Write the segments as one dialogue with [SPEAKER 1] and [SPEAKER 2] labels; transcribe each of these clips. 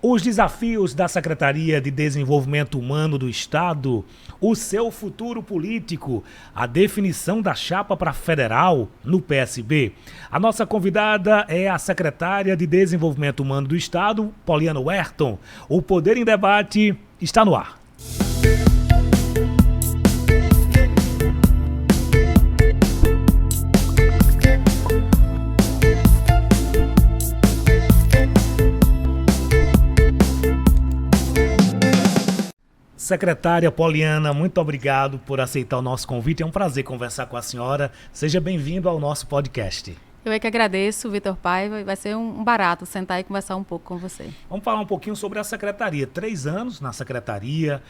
[SPEAKER 1] Os desafios da Secretaria de Desenvolvimento Humano do Estado, o seu futuro político, a definição da chapa para federal no PSB. A nossa convidada é a secretária de Desenvolvimento Humano do Estado, Poliana Werton. O Poder em Debate está no ar. Secretária Poliana, muito obrigado por aceitar o nosso convite. É um prazer conversar com a senhora. Seja bem-vindo ao nosso podcast.
[SPEAKER 2] Eu é que agradeço, Vitor Paiva. Vai ser um barato sentar e conversar um pouco com você.
[SPEAKER 1] Vamos falar um pouquinho sobre a secretaria. 3 anos na secretaria,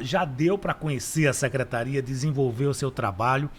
[SPEAKER 1] já deu para conhecer a secretaria, desenvolver o seu trabalho.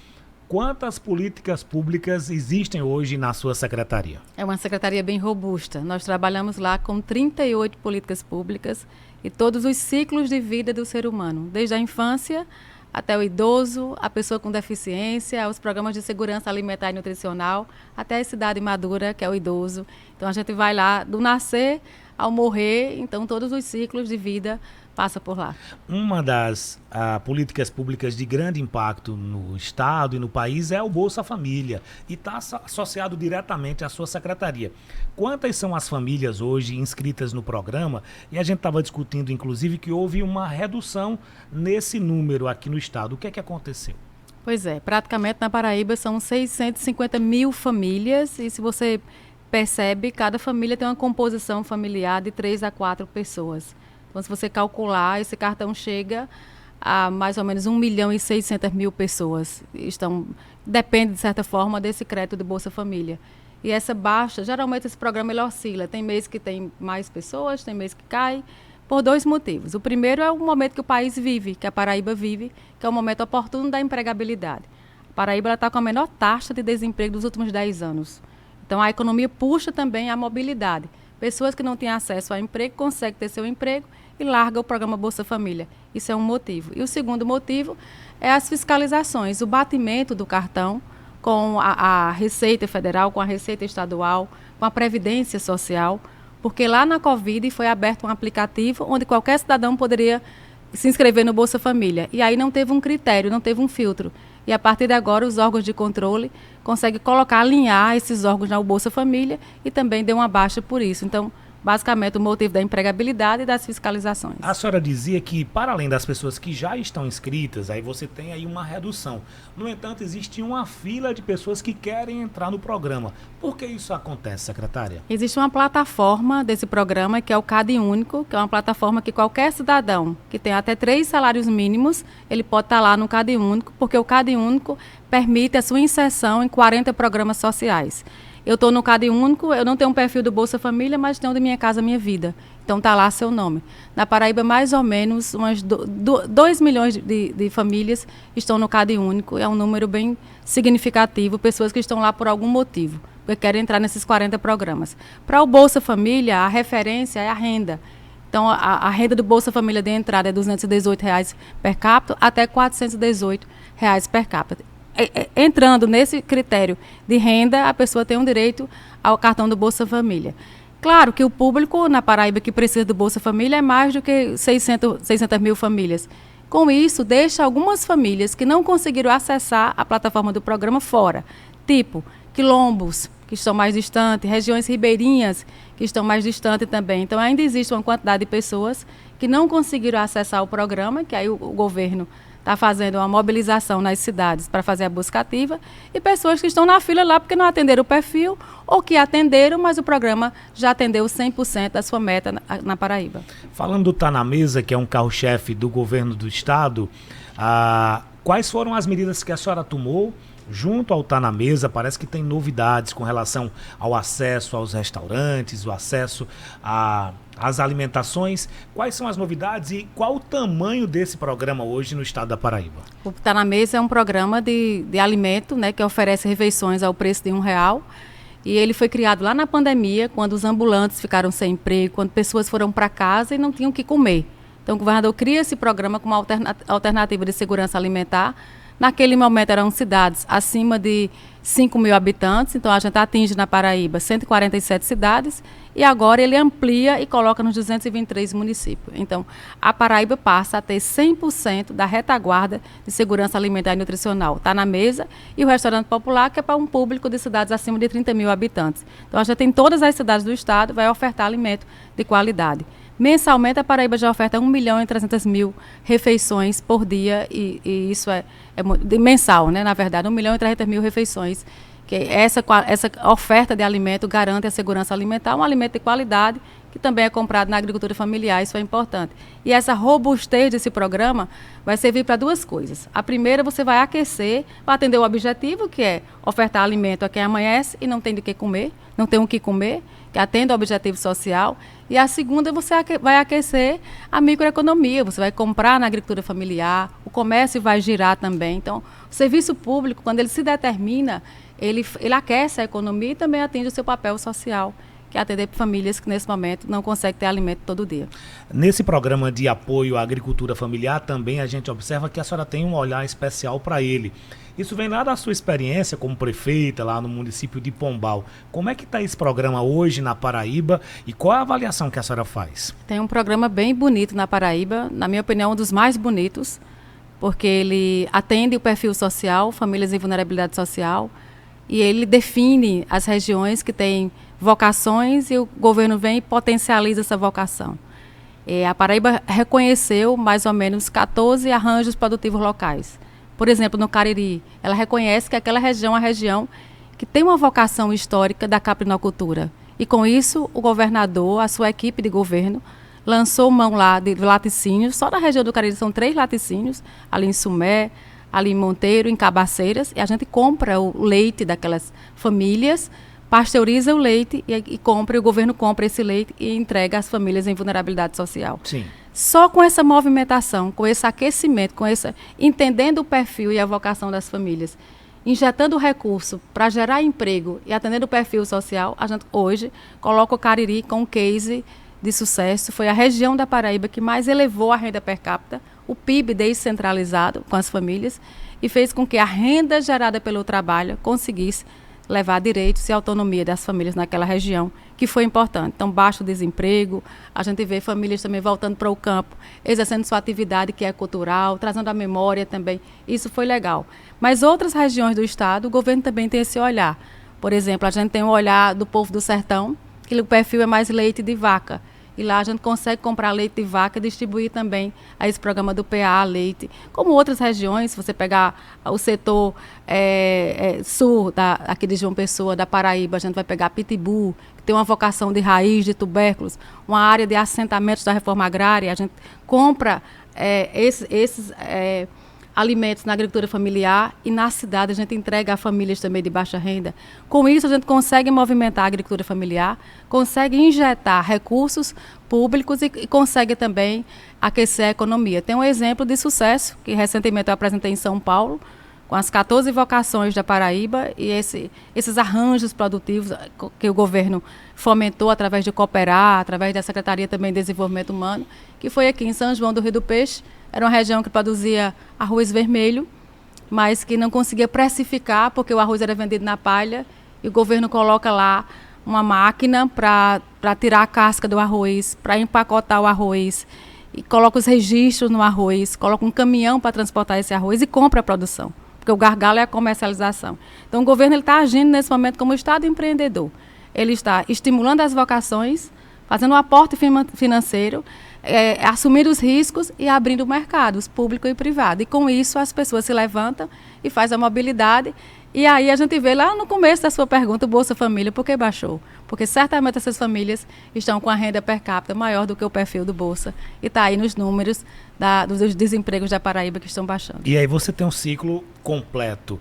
[SPEAKER 1] Quantas políticas públicas existem hoje na sua secretaria?
[SPEAKER 2] É uma secretaria bem robusta. Nós trabalhamos lá com 38 políticas públicas e todos os ciclos de vida do ser humano, desde a infância até o idoso, a pessoa com deficiência, os programas de segurança alimentar e nutricional, até a idade madura, que é o idoso. Então a gente vai lá do nascer ao morrer, então todos os ciclos de vida passa por lá.
[SPEAKER 1] Uma das políticas públicas de grande impacto no Estado e no país é o Bolsa Família e está associado diretamente à sua secretaria. Quantas são as famílias hoje inscritas no programa? E a gente estava discutindo, inclusive, que houve uma redução nesse número aqui no Estado. O que é que aconteceu?
[SPEAKER 2] Pois é, praticamente na Paraíba são 650 mil famílias e se você percebe, cada família tem uma composição familiar de 3 a 4 pessoas. Então, se você calcular, esse cartão chega a mais ou menos 1.600.000 pessoas. Depende, de certa forma, desse crédito do Bolsa Família. E essa baixa, geralmente esse programa ele oscila. Tem mês que tem mais pessoas, tem mês que cai, por 2 motivos. O primeiro é o momento que o país vive, que a Paraíba vive, que é o momento oportuno da empregabilidade. A Paraíba está com a menor taxa de desemprego dos últimos 10 anos. Então, a economia puxa também a mobilidade. Pessoas que não têm acesso a emprego conseguem ter seu emprego e largam o programa Bolsa Família. Isso é um motivo. E o segundo motivo é as fiscalizações, o batimento do cartão com a Receita Federal, com a Receita Estadual, com a Previdência Social, porque lá na Covid foi aberto um aplicativo onde qualquer cidadão poderia se inscrever no Bolsa Família. E aí não teve um critério, não teve um filtro. E a partir de agora os órgãos de controle conseguem alinhar esses órgãos ao Bolsa Família e também deu uma baixa por isso. Então, basicamente, o motivo da empregabilidade e das fiscalizações.
[SPEAKER 1] A senhora dizia que, para além das pessoas que já estão inscritas, aí você tem aí uma redução. No entanto, existe uma fila de pessoas que querem entrar no programa. Por que isso acontece, secretária?
[SPEAKER 2] Existe uma plataforma desse programa, que é o CAD Único, que é uma plataforma que qualquer cidadão que tem até 3 salários mínimos, ele pode estar lá no CAD Único, porque o CAD Único permite a sua inserção em 40 programas sociais. Eu estou no CAD Único, eu não tenho um perfil do Bolsa Família, mas tenho do Minha Casa Minha Vida. Então está lá seu nome. Na Paraíba, mais ou menos, umas 2 milhões de famílias estão no CAD Único. É um número bem significativo, pessoas que estão lá por algum motivo, porque querem entrar nesses 40 programas. Para o Bolsa Família, a referência é a renda. Então, a renda do Bolsa Família de entrada é R$ 218 per capita até R$ 418 per capita. Entrando nesse critério de renda, a pessoa tem um direito ao cartão do Bolsa Família. Claro que o público na Paraíba que precisa do Bolsa Família é mais do que 600 mil famílias. Com isso, deixa algumas famílias que não conseguiram acessar a plataforma do programa fora, tipo quilombos, que estão mais distantes, regiões ribeirinhas, que estão mais distantes também. Então, ainda existe uma quantidade de pessoas que não conseguiram acessar o programa, que aí o governo está fazendo uma mobilização nas cidades para fazer a busca ativa, e pessoas que estão na fila lá porque não atenderam o perfil, ou que atenderam, mas o programa já atendeu 100% da sua meta na Paraíba.
[SPEAKER 1] Falando do Tá na Mesa, que é um carro-chefe do governo do Estado, quais foram as medidas que a senhora tomou junto ao Tá na Mesa? Parece que tem novidades com relação ao acesso aos restaurantes, o acesso às alimentações. Quais são as novidades e qual o tamanho desse programa hoje no estado da Paraíba?
[SPEAKER 2] O Tá na Mesa é um programa de alimento, né, que oferece refeições ao preço de R$1. E ele foi criado lá na pandemia, quando os ambulantes ficaram sem emprego, quando pessoas foram para casa e não tinham o que comer. Então o governador cria esse programa como alternativa de segurança alimentar Naquele momento eram cidades acima de 5 mil habitantes, então a gente atinge na Paraíba 147 cidades e agora ele amplia e coloca nos 223 municípios. Então, a Paraíba passa a ter 100% da retaguarda de segurança alimentar e nutricional. Está na mesa e o restaurante popular, que é para um público de cidades acima de 30 mil habitantes. Então, a gente tem todas as cidades do estado, vai ofertar alimento de qualidade. Mensalmente, a Paraíba já oferta 1.300.000 refeições por dia, e isso é mensal, né? Na verdade, 1.300.000 refeições. Que essa oferta de alimento garante a segurança alimentar, um alimento de qualidade, que também é comprado na agricultura familiar, isso é importante. E essa robustez desse programa vai servir para duas coisas. A primeira, você vai aquecer, para atender o objetivo, que é ofertar alimento a quem amanhece e não tem de que comer, não tem o que comer, que atende ao objetivo social. E a segunda, você vai aquecer a microeconomia, você vai comprar na agricultura familiar, o comércio vai girar também. Então, o serviço público, quando ele se determina, ele aquece a economia e também atende o seu papel social, que é atender famílias que nesse momento não conseguem ter alimento todo dia.
[SPEAKER 1] Nesse programa de apoio à agricultura familiar também a gente observa que a senhora tem um olhar especial para ele. Isso vem lá da sua experiência como prefeita lá no município de Pombal. Como é que está esse programa hoje na Paraíba e qual a avaliação que a senhora faz?
[SPEAKER 2] Tem um programa bem bonito na Paraíba, na minha opinião um dos mais bonitos, porque ele atende o perfil social, famílias em vulnerabilidade social, e ele define as regiões que têm vocações e o governo vem e potencializa essa vocação. A Paraíba reconheceu mais ou menos 14 arranjos produtivos locais. Por exemplo, no Cariri, ela reconhece que aquela região é uma região que tem uma vocação histórica da caprinocultura. E com isso, o governador, a sua equipe de governo, lançou mão lá de laticínios. Só na região do Cariri são 3 laticínios, ali em Sumé, ali em Monteiro, em Cabaceiras, e a gente compra o leite daquelas famílias, pasteuriza o leite e o governo compra esse leite e entrega às famílias em vulnerabilidade social.
[SPEAKER 1] Sim.
[SPEAKER 2] Só com essa movimentação, com esse aquecimento, entendendo o perfil e a vocação das famílias, injetando recurso para gerar emprego e atendendo o perfil social, a gente hoje coloca o Cariri com um case de sucesso. Foi a região da Paraíba que mais elevou a renda per capita, o PIB descentralizado com as famílias, e fez com que a renda gerada pelo trabalho conseguisse levar direitos e autonomia das famílias naquela região, que foi importante. Então, baixo desemprego, a gente vê famílias também voltando para o campo, exercendo sua atividade que é cultural, trazendo a memória também. Isso foi legal. Mas outras regiões do estado, o governo também tem esse olhar. Por exemplo, a gente tem o olhar do povo do sertão, que o perfil é mais leite de vaca. E lá a gente consegue comprar leite de vaca e distribuir também a esse programa do PA Leite. Como outras regiões, se você pegar o setor sul, aqui de João Pessoa, da Paraíba, a gente vai pegar Pitbull, que tem uma vocação de raiz, de tubérculos, uma área de assentamentos da reforma agrária. A gente compra esses alimentos na agricultura familiar e na cidade a gente entrega a famílias também de baixa renda. Com isso a gente consegue movimentar a agricultura familiar, consegue injetar recursos públicos e consegue também aquecer a economia. Tem um exemplo de sucesso que recentemente eu apresentei em São Paulo, com as 14 vocações da Paraíba e esses arranjos produtivos que o governo fomentou através de Cooperar, através da Secretaria também de Desenvolvimento Humano, que foi aqui em São João do Rio do Peixe. Era uma região que produzia arroz vermelho, mas que não conseguia precificar, porque o arroz era vendido na palha, e o governo coloca lá uma máquina para tirar a casca do arroz, para empacotar o arroz, e coloca os registros no arroz, coloca um caminhão para transportar esse arroz e compra a produção, porque o gargalo é a comercialização. Então o governo está agindo nesse momento como Estado empreendedor. Ele está estimulando as vocações, fazendo um aporte financeiro, assumir os riscos e abrindo mercados público e privado. E com isso as pessoas se levantam e fazem a mobilidade. E aí a gente vê lá no começo da sua pergunta, o Bolsa Família, por que baixou? Porque certamente essas famílias estão com a renda per capita maior do que o perfil do Bolsa. E está aí nos números dos desempregos da Paraíba que estão baixando.
[SPEAKER 1] E aí você tem um ciclo completo.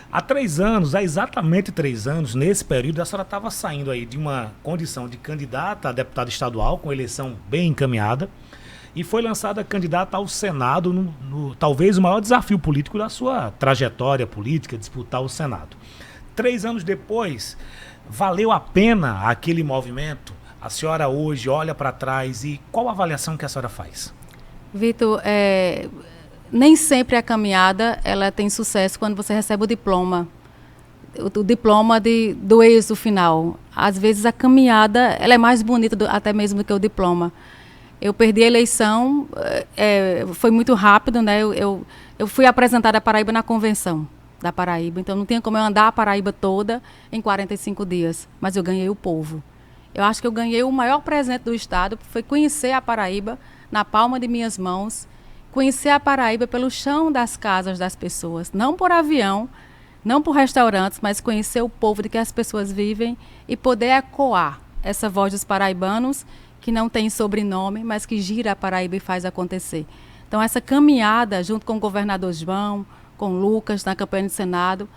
[SPEAKER 1] Há 3 anos, há exatamente 3 anos, nesse período, a senhora estava saindo aí de uma condição de candidata a deputada estadual, com eleição bem encaminhada, e foi lançada candidata ao Senado, no talvez o maior desafio político da sua trajetória política, disputar o Senado. 3 anos depois, valeu a pena aquele movimento? A senhora hoje olha para trás e qual a avaliação que a senhora faz?
[SPEAKER 2] Vitor, nem sempre a caminhada ela tem sucesso quando você recebe o diploma. O diploma do êxito final. Às vezes a caminhada ela é mais bonita até mesmo do que o diploma. Eu perdi a eleição, foi muito rápido, né? Eu fui apresentada a Paraíba na convenção da Paraíba, então não tinha como eu andar a Paraíba toda em 45 dias, mas eu ganhei o povo. Eu acho que eu ganhei o maior presente do Estado, foi conhecer a Paraíba na palma de minhas mãos, conhecer a Paraíba pelo chão das casas das pessoas, não por avião, não por restaurantes, mas conhecer o povo de que as pessoas vivem e poder ecoar essa voz dos paraibanos que não tem sobrenome, mas que gira a Paraíba e faz acontecer. Então, essa caminhada, junto com o governador João, com o Lucas, na campanha do Senado,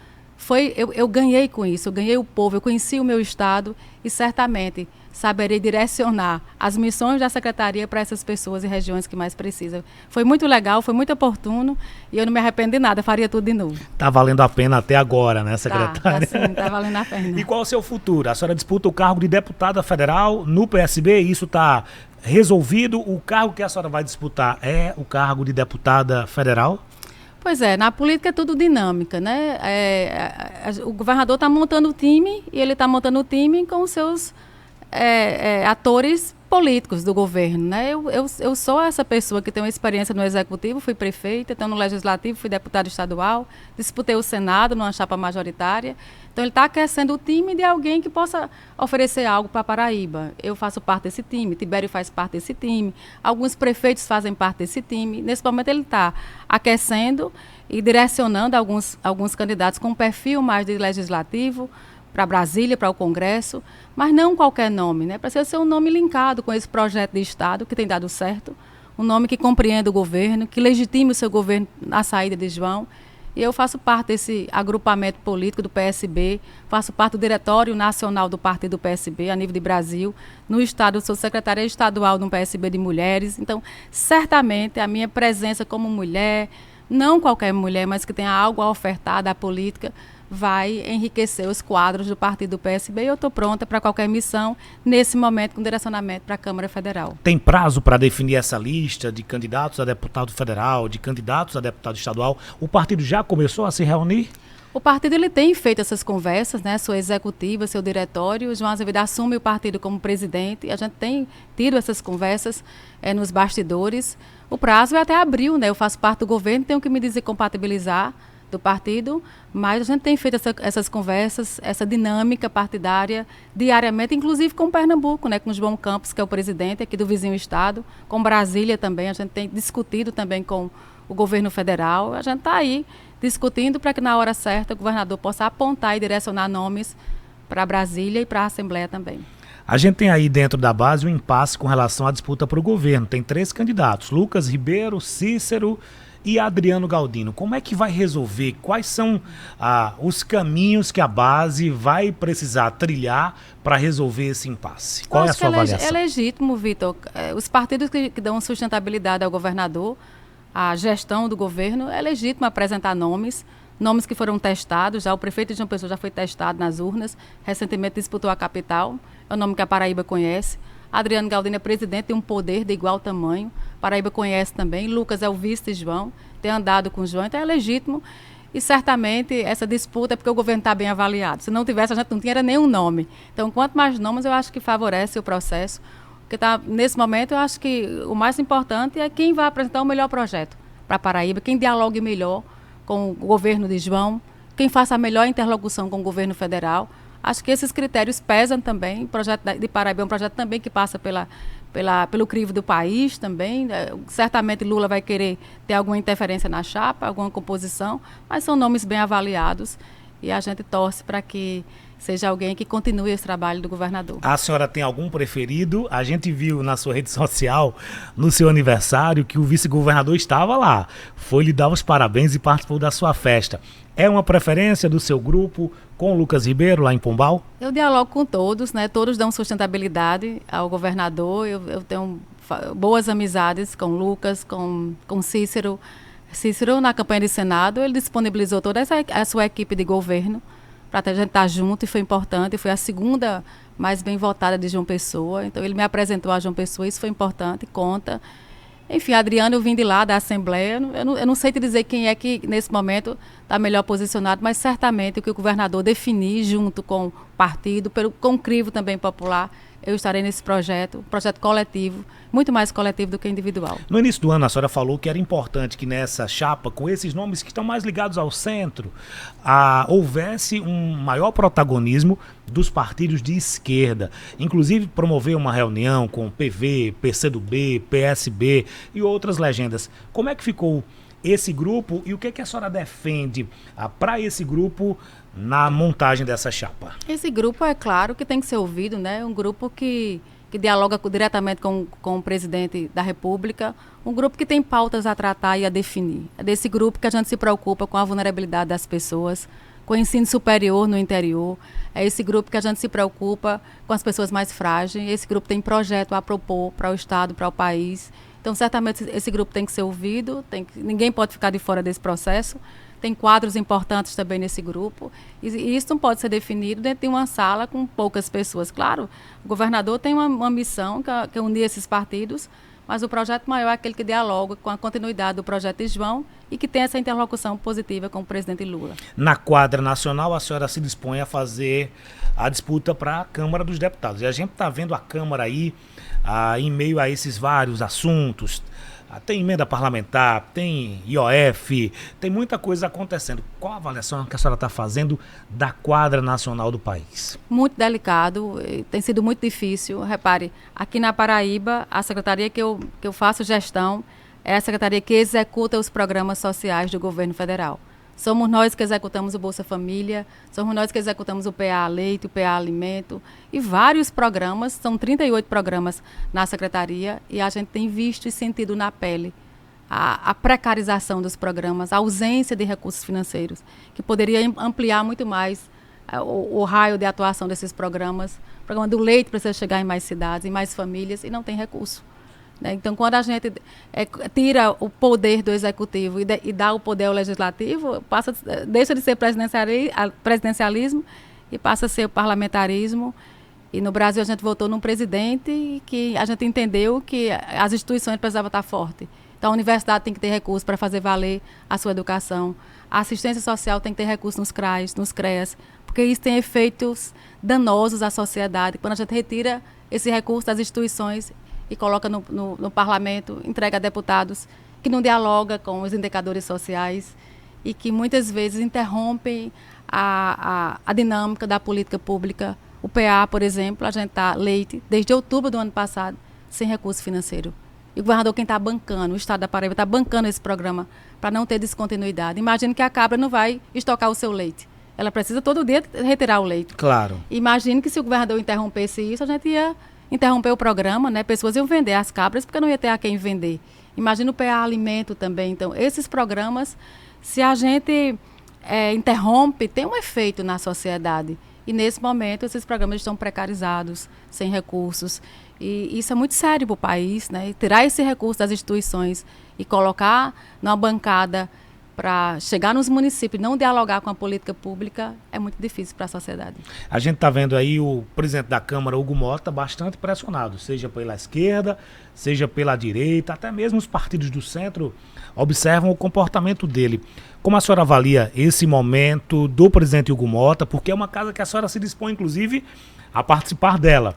[SPEAKER 2] eu ganhei com isso, eu ganhei o povo, eu conheci o meu estado e certamente saberei direcionar as missões da secretaria para essas pessoas e regiões que mais precisam. Foi muito legal, foi muito oportuno e eu não me arrependo de nada, faria tudo de novo.
[SPEAKER 1] Tá valendo a pena até agora, né, secretária?
[SPEAKER 2] Tá valendo a pena.
[SPEAKER 1] E qual é o seu futuro? A senhora disputa o cargo de deputada federal no PSB, isso está resolvido? O cargo que a senhora vai disputar é o cargo de deputada federal?
[SPEAKER 2] Pois é, na política é tudo dinâmica, né? O governador está montando o time e ele está montando o time com os seus atores políticos do governo, né? Eu sou essa pessoa que tem uma experiência no executivo, fui prefeita, então no legislativo fui deputada estadual, disputei o Senado numa chapa majoritária. Então ele está aquecendo o time de alguém que possa oferecer algo para Paraíba. Eu faço parte desse time, Tibério faz parte desse time, alguns prefeitos fazem parte desse time. Nesse momento ele está aquecendo e direcionando alguns candidatos com um perfil mais de legislativo, para Brasília, para o Congresso, mas não qualquer nome, né? Precisa ser um nome linkado com esse projeto de Estado que tem dado certo, um nome que compreenda o governo, que legitime o seu governo na saída de João. E eu faço parte desse agrupamento político do PSB, faço parte do Diretório Nacional do Partido do PSB, a nível de Brasil. No Estado, eu sou secretária estadual no PSB de Mulheres. Então, certamente, a minha presença como mulher, não qualquer mulher, mas que tenha algo a ofertar da política, vai enriquecer os quadros do partido do PSB e eu estou pronta para qualquer missão, nesse momento, com direcionamento para a Câmara Federal.
[SPEAKER 1] Tem prazo para definir essa lista de candidatos a deputado federal, de candidatos a deputado estadual? O partido já começou a se reunir?
[SPEAKER 2] O partido ele tem feito essas conversas, né? Sua executiva, seu diretório. O João Azevedo assume o partido como presidente. A gente tem tido essas conversas nos bastidores. O prazo é até abril, né? Eu faço parte do governo, tenho que me desincompatibilizar do partido, mas a gente tem feito essas conversas, essa dinâmica partidária diariamente, inclusive com Pernambuco, né, com o João Campos, que é o presidente aqui do vizinho estado, com Brasília também, a gente tem discutido também com o governo federal, a gente está aí discutindo para que na hora certa o governador possa apontar e direcionar nomes para Brasília e para a Assembleia também.
[SPEAKER 1] A gente tem aí dentro da base um impasse com relação à disputa para o governo, tem 3 candidatos, Lucas Ribeiro, Cícero e Adriano Galdino. Como é que vai resolver? Quais são os caminhos que a base vai precisar trilhar para resolver esse impasse? Qual é a sua avaliação?
[SPEAKER 2] É legítimo, Vitor. Os partidos que dão sustentabilidade ao governador, à gestão do governo, é legítimo apresentar nomes que foram testados. Já o prefeito de João Pessoa já foi testado nas urnas, recentemente disputou a capital, é um nome que a Paraíba conhece. Adriano Galdino é presidente, tem um poder de igual tamanho. Paraíba conhece também. Lucas é o vice de João, tem andado com o João, então é legítimo. E certamente essa disputa é porque o governo está bem avaliado. Se não tivesse, a gente não tinha nenhum nome. Então, quanto mais nomes, eu acho que favorece o processo. Porque nesse momento, eu acho que o mais importante é quem vai apresentar o melhor projeto para Paraíba, quem dialogue melhor com o governo de João, quem faça a melhor interlocução com o governo federal. Acho que esses critérios pesam também. O projeto de Paraíba é um projeto também que passa pelo crivo do país também. Certamente Lula vai querer ter alguma interferência na chapa, alguma composição, mas são nomes bem avaliados e a gente torce para que seja alguém que continue esse trabalho do governador.
[SPEAKER 1] A senhora tem algum preferido? A gente viu na sua rede social, no seu aniversário, que o vice-governador estava lá. Foi lhe dar os parabéns e participou da sua festa. É uma preferência do seu grupo com o Lucas Ribeiro, lá em Pombal?
[SPEAKER 2] Eu dialogo com todos, né? Todos dão sustentabilidade ao governador. Eu tenho boas amizades com o Lucas, com Cícero. Cícero, na campanha de Senado, ele disponibilizou toda a sua equipe de governo para a gente estar junto, e foi importante. Foi a segunda mais bem votada de João Pessoa. Então, ele me apresentou a João Pessoa, isso foi importante, conta. Enfim, Adriano, eu vim de lá, da Assembleia, eu não sei te dizer quem é que, nesse momento, está melhor posicionado, mas certamente o que o governador definir, junto com o partido, com o crivo também popular, eu estarei nesse projeto, um projeto coletivo, muito mais coletivo do que individual.
[SPEAKER 1] No início do ano, a senhora falou que era importante que nessa chapa, com esses nomes que estão mais ligados ao centro, houvesse um maior protagonismo dos partidos de esquerda. Inclusive, promover uma reunião com PV, PCdoB, PSB e outras legendas. Como é que ficou esse grupo e o que é que a senhora defende para esse grupo na montagem dessa chapa?
[SPEAKER 2] Esse grupo, é claro que tem que ser ouvido, né? Um grupo que dialoga diretamente com o presidente da República, um grupo que tem pautas a tratar e a definir. É desse grupo que a gente se preocupa com a vulnerabilidade das pessoas, com o ensino superior no interior. É esse grupo que a gente se preocupa com as pessoas mais frágeis. Esse grupo tem projeto a propor para o Estado, para o país. Então, certamente, esse grupo tem que ser ouvido, ninguém pode ficar de fora desse processo. Tem quadros importantes também nesse grupo. E isso não pode ser definido dentro de uma sala com poucas pessoas. Claro, o governador tem uma missão, que é unir esses partidos, mas o projeto maior é aquele que dialoga com a continuidade do projeto de João e que tem essa interlocução positiva com o presidente Lula.
[SPEAKER 1] Na quadra nacional, a senhora se dispõe a fazer a disputa para a Câmara dos Deputados. E a gente está vendo a Câmara aí em meio a esses vários assuntos. Tem emenda parlamentar, tem IOF, tem muita coisa acontecendo. Qual a avaliação que a senhora está fazendo da quadra nacional do país?
[SPEAKER 2] Muito delicado, tem sido muito difícil. Repare, aqui na Paraíba, a secretaria que eu faço gestão é a secretaria que executa os programas sociais do governo federal. Somos nós que executamos o Bolsa Família, somos nós que executamos o PA Leite, o PA Alimento e vários programas, são 38 programas na secretaria e a gente tem visto e sentido na pele a precarização dos programas, a ausência de recursos financeiros, que poderia ampliar muito mais o raio de atuação desses programas. O programa do leite precisa chegar em mais cidades, em mais famílias e não tem recurso. Então, quando a gente tira o poder do executivo e dá o poder ao legislativo, deixa de ser presidencialismo e passa a ser o parlamentarismo. E no Brasil a gente votou num presidente que a gente entendeu que as instituições precisavam estar fortes. Então, a universidade tem que ter recursos para fazer valer a sua educação. A assistência social tem que ter recursos nos CRAs, nos CREAS, porque isso tem efeitos danosos à sociedade. Quando a gente retira esse recurso das instituições e coloca no parlamento, entrega a deputados que não dialoga com os indicadores sociais e que muitas vezes interrompem a dinâmica da política pública. O PA, por exemplo, a gente está leite desde outubro do ano passado sem recurso financeiro. E o governador, quem está bancando, o Estado da Paraíba está bancando esse programa para não ter descontinuidade. Imagine que a cabra não vai estocar o seu leite. Ela precisa todo dia retirar o leite.
[SPEAKER 1] Claro.
[SPEAKER 2] Imagine que se o governador interrompesse isso, a gente ia interromper o programa, né? Pessoas iam vender as cabras porque não ia ter a quem vender. Imagina o PA Alimento também. Então, esses programas, se a gente interrompe, tem um efeito na sociedade. E, nesse momento, esses programas estão precarizados, sem recursos. E isso é muito sério para o país, né? E tirar esse recurso das instituições e colocar numa bancada para chegar nos municípios e não dialogar com a política pública é muito difícil para a sociedade.
[SPEAKER 1] A gente está vendo aí o presidente da Câmara, Hugo Mota, bastante pressionado, seja pela esquerda, seja pela direita, até mesmo os partidos do centro observam o comportamento dele. Como a senhora avalia esse momento do presidente Hugo Mota, porque é uma casa que a senhora se dispõe, inclusive, a participar dela.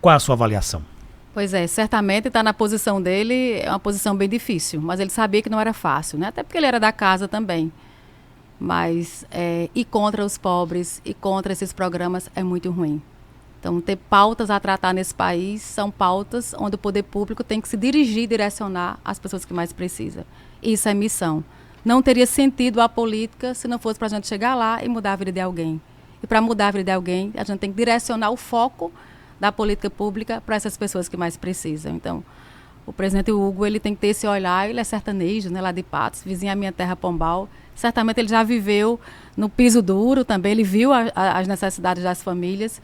[SPEAKER 1] Qual é a sua avaliação?
[SPEAKER 2] Pois é, certamente estar na posição dele é uma posição bem difícil, mas ele sabia que não era fácil, né? Até porque ele era da casa também. Mas ir contra os pobres e contra esses programas é muito ruim. Então, ter pautas a tratar nesse país são pautas onde o poder público tem que se dirigir e direcionar as pessoas que mais precisam. Isso é missão. Não teria sentido a política se não fosse para a gente chegar lá e mudar a vida de alguém. E para mudar a vida de alguém, a gente tem que direcionar o foco da política pública para essas pessoas que mais precisam. Então, o presidente Hugo, ele tem que ter esse olhar, ele é sertanejo, né, lá de Patos, vizinho à minha terra, Pombal. Certamente ele já viveu no piso duro também, ele viu as necessidades das famílias.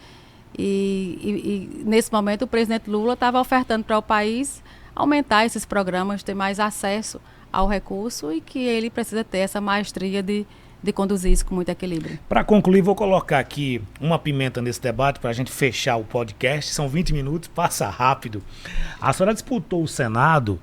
[SPEAKER 2] E nesse momento o presidente Lula estava ofertando para o país aumentar esses programas, ter mais acesso ao recurso e que ele precisa ter essa maestria de de conduzir isso com muito equilíbrio.
[SPEAKER 1] Para concluir, vou colocar aqui uma pimenta nesse debate para a gente fechar o podcast. São 20 minutos, passa rápido. A senhora disputou o Senado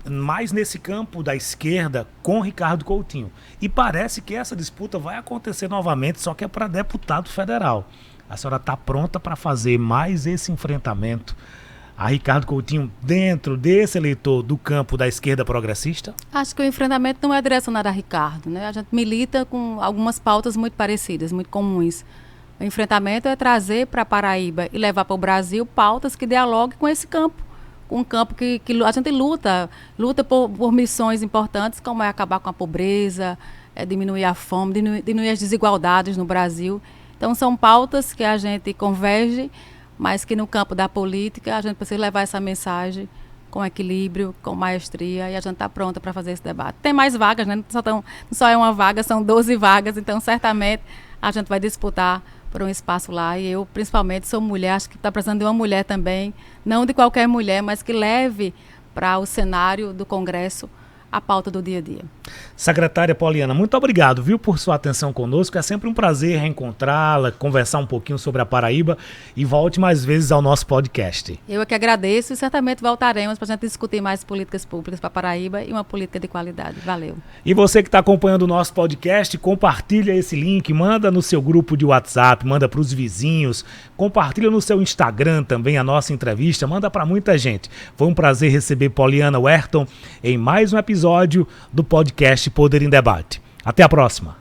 [SPEAKER 1] mais nesse campo da esquerda com Ricardo Coutinho. E parece que essa disputa vai acontecer novamente, só que é para deputado federal. A senhora está pronta para fazer mais esse enfrentamento a Ricardo Coutinho dentro desse eleitor do campo da esquerda progressista?
[SPEAKER 2] Acho que o enfrentamento não é direcionado a Ricardo, né? A gente milita com algumas pautas muito parecidas, muito comuns. O enfrentamento é trazer para Paraíba e levar para o Brasil pautas que dialoguem com esse campo. Um campo que a gente luta por missões importantes, como é acabar com a pobreza, diminuir a fome, diminuir as desigualdades no Brasil. Então são pautas que a gente converge, mas que no campo da política a gente precisa levar essa mensagem com equilíbrio, com maestria, e a gente está pronta para fazer esse debate. Tem mais vagas, né? Não só é uma vaga, são 12 vagas, então certamente a gente vai disputar por um espaço lá, e eu principalmente sou mulher, acho que está precisando de uma mulher também, não de qualquer mulher, mas que leve para o cenário do Congresso a pauta do dia a dia.
[SPEAKER 1] Secretária Poliana, muito obrigado, viu, por sua atenção conosco. É sempre um prazer reencontrá-la, conversar um pouquinho sobre a Paraíba, e volte mais vezes ao nosso podcast.
[SPEAKER 2] Eu é que agradeço, e certamente voltaremos para a gente discutir mais políticas públicas para a Paraíba e uma política de qualidade. Valeu.
[SPEAKER 1] E você que está acompanhando o nosso podcast, compartilha esse link, manda no seu grupo de WhatsApp, manda para os vizinhos, compartilha no seu Instagram também a nossa entrevista, manda para muita gente. Foi um prazer receber Poliana Werton em mais um episódio do podcast Poder em Debate. Até a próxima.